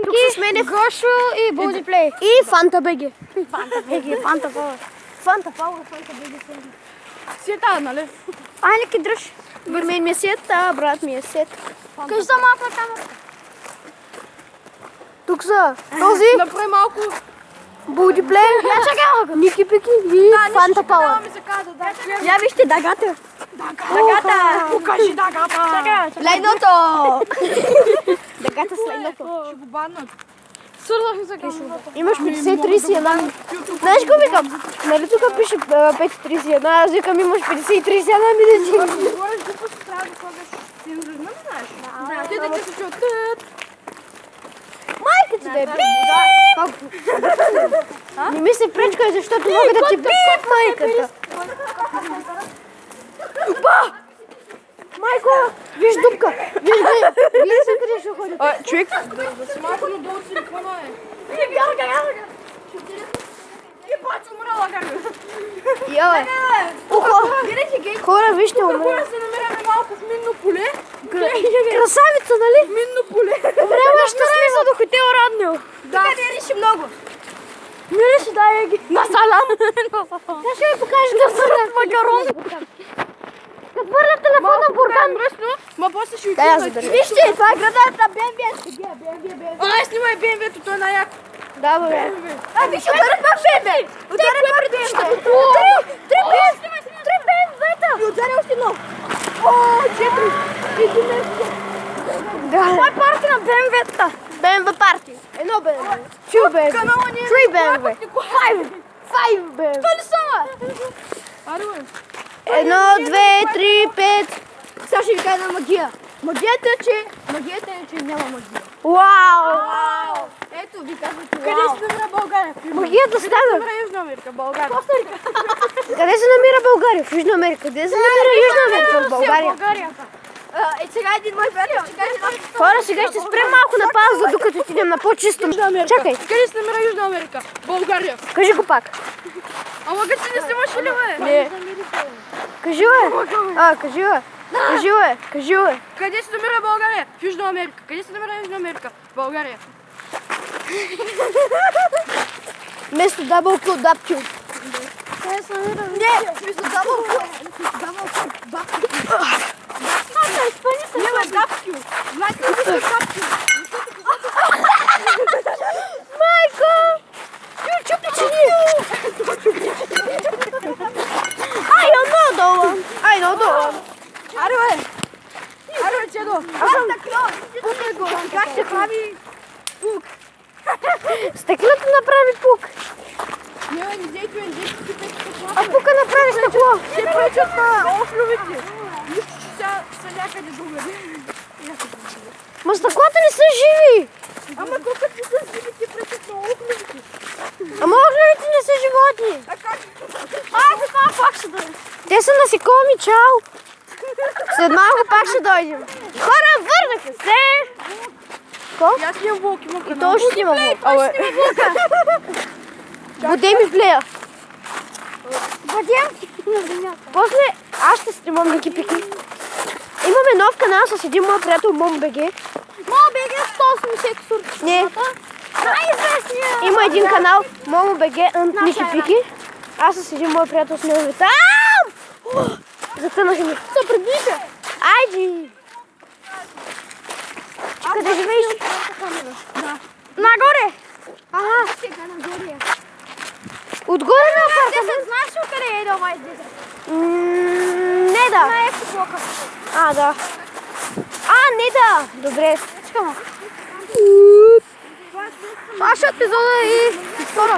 Тук с мен е Гошо и Бодиплей. И Фанта БГ. Фанта Пауър. Фанта БГ. Си е тази, нали? Айде, дръж. Мен ми е сет, а брат ми е сет. Кажи за малко на камерата. Тук са този, Направи малко... Бодиплей, Ники Пики и Фанта Пауър. ми се каза, да. Я вижте дагата. Дагата! Покажи дагата! Лайното! Дагата с лайното. Ще го баннат. Свързах ми се камерата. Имаш 50-31. Знаеш какво викам? Нали тук пише 5-31, аз викам имаш 50-31 минути. Говориш глупости, трябва да слагаш цензура, не знаеш? Да. Те да се чуят. Майката да е бип! Не ми се пречкай, защото мога да ти бип майката. Майко, виж дупка. Виж се къде ще ходи. Човек. Малко надолу телефона е. Бач, умрала как. Йой. Хора, вижте умре. Хора се намираме малко в минно поле. Красавица, нали? Минно поле. Време ще слиза до хотел Раднево. Да. Тук не реши много. Мире си дай ги. На салам. Сега ще ви покажа да върнат макарон. Като върнат телефона буркан. Ма после ще Дай аз задържа. Вижте, това е градът на БМВ. Ай, снимай БМВ-то, той е на-як. Да, бе. Виж, удари пак БМВ. Удари пак БМВ. Три БМВ-та. И удари още едно. О, 4. Това е парти на БМВ-та. БМВ парти. Едно БМВ. Two БМВ. Three БМВ. Five БМВ. Това ли са? Аре, бе. 1, 2, 3, 5. Сега ще ви кажа на магия. Магията е, че няма магия. Вау! Ето, ви казвате, къде се намира България? Магията стана. Къде се намира Южна Америка? България. Къде се намира България? В Южна Америка. Къде се намира Южна Америка? В България. Сега един мой приятел ще каже нещо. Хора, сега ще спрем малко на пауза, докато отидем на по-чисто. Чакай. Къде се намира Южна Америка? България. Кажи го пак. Ама къде си не снимаш ли, бе? Не. Кажи, бе. Кажи, бе. Кажи, бе. Кажи, бе. Къде се намира България? В Южна Америка. Къде се намира Южна Америка? България. Вместо double kill, dub kill. Не, в смисъл дабл. Няма дабкю. Знаете ли какво е дабкю? Майко! Чупи чини! I know that one. I know that one. Аре, бе, Чедо. Как се прави пук? Стъклото направи пук. Не дейте А пука направи стъкло. Ще пречат на офлювите. Нищо, че сега са някъде другаде. Ма стъклата не са живи. Ама колко ти са живи, ти пречат на офлювите. Ама огледите не са животни. А как? Това пак ще дойдем. Те са насекоми, чао. След малко пак ще дойдем. Хора, върнаха се. Ко? И аз имам вълк, имам И канал. то ще има вълк. Бъде ми плея. После аз ще снимам Ники Пики. Имаме нов канал с един мой приятел МОМБГ. МОМБГ 180 сурчета. Не. Най-известният. Има един канал МОМБГ Ники Пики. Аз с един мой приятел снимаме там. Затънах ми. Се приближа. Айди. Къде живееш? Да. Нагоре. Ага. Сега нагоре. Отгоре на апартамент. Знаеш ли къде е да май дете? Не да. На ефти блока. Да. Не да. Добре. Чакам. Това ще епизода и втора.